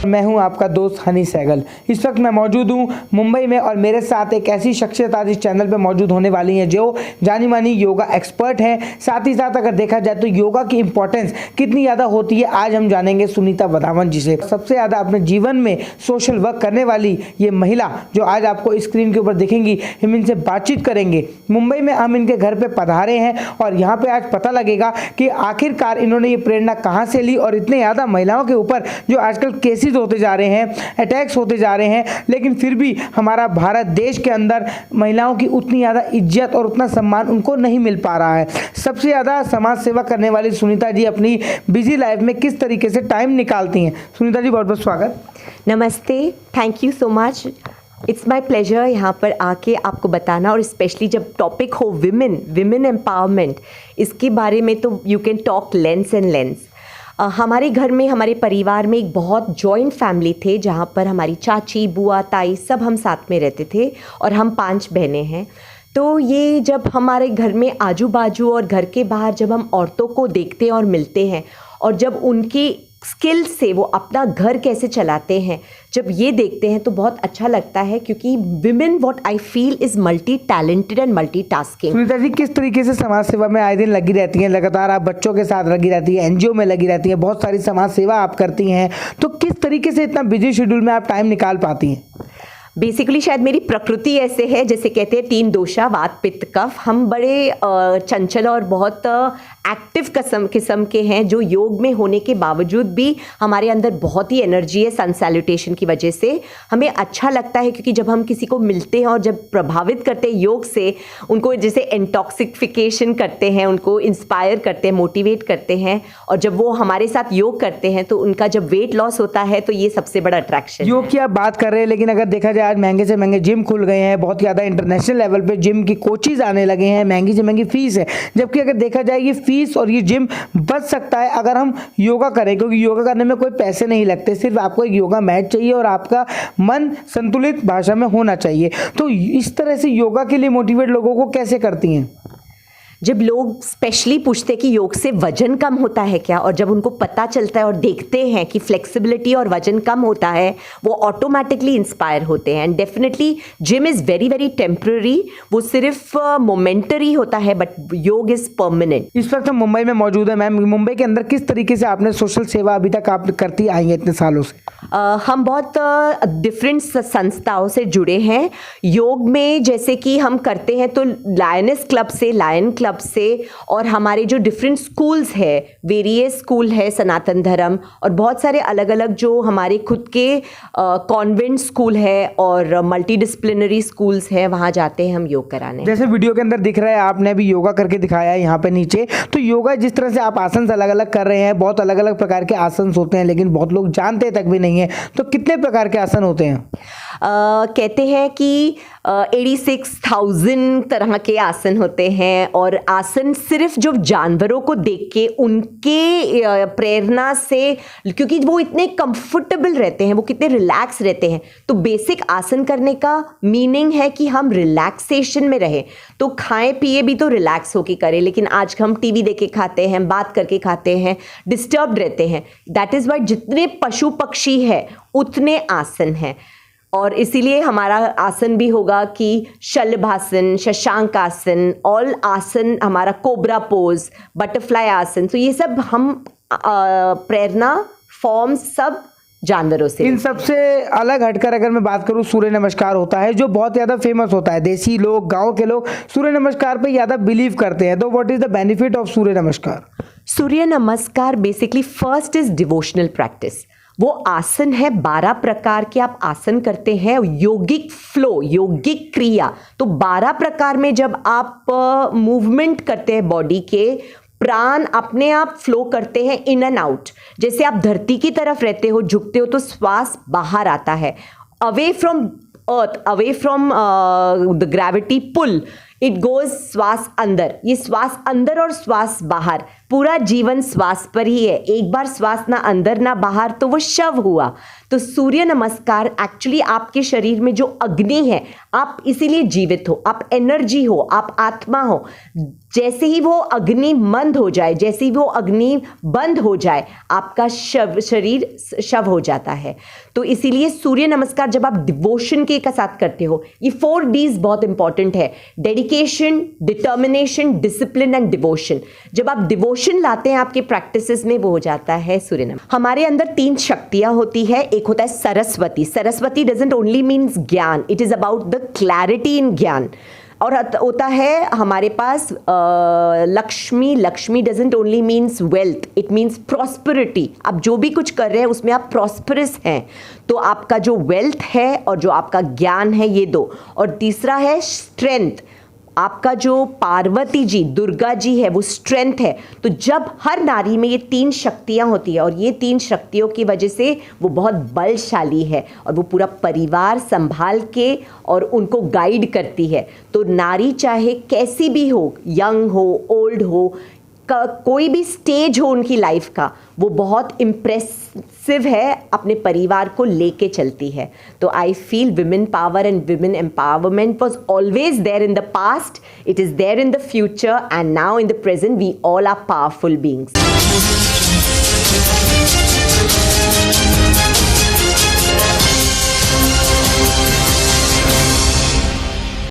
मैं हूं आपका दोस्त हनी सहगल। इस वक्त मैं मौजूद हूं मुंबई में और मेरे साथ एक ऐसी शख्सियत आज इस चैनल पे मौजूद होने वाली हैं जो जानी मानी योगा एक्सपर्ट हैं। साथ ही साथ अगर देखा जाए तो योगा की इंपॉर्टेंस कितनी ज़्यादा होती है आज हम जानेंगे सुनीता बदावन जी से। सबसे ज़्यादा अपने जीवन में सोशल वर्क करने वाली ये महिला जो आज आपको स्क्रीन के ऊपर दिखेंगी, हम इनसे बातचीत करेंगे। मुंबई में हम इनके घर पर पधारे हैं और यहाँ पर आज पता लगेगा कि आखिरकार इन्होंने ये प्रेरणा कहाँ से ली और इतने ज़्यादा महिलाओं के ऊपर जो आजकल केसेस होते जा रहे हैं, अटैक्स होते जा रहे हैं, लेकिन फिर भी हमारा भारत देश के अंदर महिलाओं की उतनी ज़्यादा इज्जत और उतना सम्मान उनको नहीं मिल पा रहा है। सबसे ज़्यादा समाज सेवा करने वाली सुनीता जी अपनी बिजी लाइफ में किस तरीके से टाइम निकालती हैं। सुनीता जी बहुत बहुत स्वागत। नमस्ते, thank you so much. It's my pleasure यहाँ पर आके आपको बताना, और स्पेशली जब टॉपिक हो विमेन एम्पावरमेंट, इसके बारे में तो you can talk lens and lens. हमारे घर में, हमारे परिवार में एक बहुत जॉइंट फैमिली थे जहाँ पर हमारी चाची, बुआ, ताई सब हम साथ में रहते थे और हम 5 बहनें हैं। तो ये जब हमारे घर में आजू बाजू और घर के बाहर जब हम औरतों को देखते हैं और मिलते हैं और जब उनकी स्किल से वो अपना घर कैसे चलाते हैं, जब ये देखते हैं तो बहुत अच्छा लगता है, क्योंकि women what I feel is multi talented and multi tasking. Sunita ji किस तरीके से समाज सेवा में आए दिन लगी रहती हैं, लगातार आप बच्चों के साथ लगी रहती हैं, एनजीओ में लगी रहती हैं, बहुत सारी समाज सेवा आप करती हैं, तो किस तरीके से इतना बिजी शेड्यूल में आप टाइम निकाल पाती हैं? बेसिकली शायद मेरी प्रकृति ऐसे है, जैसे कहते हैं 3 दोषा, वात पित्त कफ। हम बड़े चंचल और बहुत एक्टिव किस्म के हैं, जो योग में होने के बावजूद भी हमारे अंदर बहुत ही एनर्जी है। सन सैल्यूटेशन की वजह से हमें अच्छा लगता है, क्योंकि जब हम किसी को मिलते हैं और जब प्रभावित करते हैं योग से, उनको जैसे इंटॉक्सिफिकेशन करते हैं, उनको इंस्पायर करते हैं, मोटिवेट करते हैं, और जब वो हमारे साथ योग करते हैं तो उनका जब वेट लॉस होता है तो ये सबसे बड़ा अट्रैक्शन। योग की आप बात कर रहे हैं, लेकिन अगर देखा जाए आज महंगे से महंगे जिम खुल गए हैं, बहुत ज़्यादा इंटरनेशनल लेवल पे जिम की कोचेज आने लगे हैं, महंगी से महंगी फीस है। जबकि अगर देखा जाए ये फीस और ये जिम बच सकता है अगर हम योगा करें, क्योंकि योगा करने में कोई पैसे नहीं लगते, सिर्फ आपको एक योगा मैट चाहिए और आपका मन संतुलित भाषा में होना चाहिए। तो इस तरह से योगा के लिए मोटिवेट लोगों को कैसे करती हैं? जब लोग स्पेशली पूछते हैं कि योग से वजन कम होता है क्या, और जब उनको पता चलता है और देखते हैं कि फ्लेक्सिबिलिटी और वजन कम होता है, वो ऑटोमेटिकली इंस्पायर होते हैं। And definitely gym is very very temporary, वो सिर्फ मोमेंटरी होता है, बट योग इज़ परमानेंट। इस वक्त हम मुंबई में मौजूद है मैम, मुंबई के अंदर किस तरीके से आपने सोशल सेवा अभी तक आप करती आई हैं इतने सालों से? हम बहुत डिफरेंट संस्थाओं से जुड़े हैं योग में, जैसे कि हम करते हैं तो लायनेस क्लब से, लायन क्लब से, और हमारे जो डिफरेंट स्कूल्स है, वेरियस स्कूल है, सनातन धर्म, और बहुत सारे अलग अलग जो हमारे खुद के कॉन्वेंट स्कूल है और मल्टी डिसिप्लिनरी स्कूल्स हैं, वहाँ जाते हैं हम योग कराने। जैसे वीडियो के अंदर दिख रहा है, आपने अभी योगा करके दिखाया है यहाँ पे नीचे, तो योगा जिस तरह से आप आसन अलग अलग कर रहे हैं, बहुत अलग अलग प्रकार के आसन होते हैं, लेकिन बहुत लोग जानते तक भी नहीं है, तो कितने प्रकार के आसन होते हैं? कहते हैं कि 86,000 तरह के आसन होते हैं, और आसन सिर्फ जो जानवरों को देख के उनके प्रेरणा से, क्योंकि वो इतने कंफर्टेबल रहते हैं, वो कितने रिलैक्स रहते हैं, तो बेसिक आसन करने का मीनिंग है कि हम रिलैक्सेशन में रहें। तो खाएं पिए भी तो रिलैक्स होके करें, लेकिन आज हम टीवी देख के खाते हैं, बात करके खाते हैं, डिस्टर्ब्ड रहते हैं। दैट इज़ वाई जितने पशु पक्षी है उतने आसन हैं, और इसीलिए हमारा आसन भी होगा कि शलभासन, शशांक आसन, ऑल आसन, हमारा कोबरा पोज, बटरफ्लाई आसन। तो ये सब हम प्रेरणा फॉर्म सब जानवरों से। इन सबसे अलग हटकर अगर मैं बात करूं, सूर्य नमस्कार होता है जो बहुत ज़्यादा फेमस होता है, देसी लोग, गांव के लोग सूर्य नमस्कार पे ज़्यादा बिलीव करते हैं, तो what is the benefit of Surya Namaskar? Surya Namaskar basically first is devotional practice. वो आसन है, 12 प्रकार के आप आसन करते हैं, योगिक फ्लो, योगिक क्रिया। तो 12 प्रकार में जब आप मूवमेंट करते हैं बॉडी के, प्राण अपने आप फ्लो करते हैं इन एंड आउट। जैसे आप धरती की तरफ रहते हो, झुकते हो, तो श्वास बाहर आता है, away from earth, away from the gravity pull, it goes श्वास अंदर। ये श्वास अंदर और श्वास बाहर, पूरा जीवन श्वास पर ही है, एक बार श्वास ना अंदर ना बाहर तो वो शव हुआ। तो सूर्य नमस्कार एक्चुअली आपके शरीर में जो अग्नि है, आप इसीलिए जीवित हो, आप एनर्जी हो, आप आत्मा हो। जैसे ही वो अग्नि मंद हो जाए, जैसे ही वो अग्नि बंद हो जाए, आपका शरीर शव हो जाता है। तो इसीलिए सूर्य नमस्कार जब आप डिवोशन के साथ करते हो, ये 4 Ds बहुत इंपॉर्टेंट है, dedication, determination, discipline and devotion. जब आप डिवोशन लाते हैं आपके प्रैक्टिसेस में, वो हो जाता है सूर्य नमस्कार। हमारे अंदर 3 शक्तियां होती है। एक होता है Saraswati. Saraswati doesn't only means gyan, it is about the clarity in gyan. और होता है हमारे पास Lakshmi. Lakshmi doesn't only means wealth, it means prosperity. आप जो भी कुछ कर रहे हैं उसमें आप प्रॉस्परस हैं, तो आपका जो वेल्थ है और जो आपका ज्ञान है, ये 2। और तीसरा है स्ट्रेंथ। आपका जो पार्वती जी, दुर्गा जी है, वो स्ट्रेंथ है। तो जब हर नारी में ये 3 शक्तियां होती है, और ये 3 शक्तियों की वजह से वो बहुत बलशाली है और वो पूरा परिवार संभाल के और उनको गाइड करती है। तो नारी चाहे कैसी भी हो, यंग हो, ओल्ड हो, कोई भी स्टेज हो उनकी लाइफ का, वो बहुत इम्प्रेसिव है, अपने परिवार को लेके चलती है। तो I feel women power and women empowerment was always there in the past, it is there in the future, and now in the present we all are powerful beings.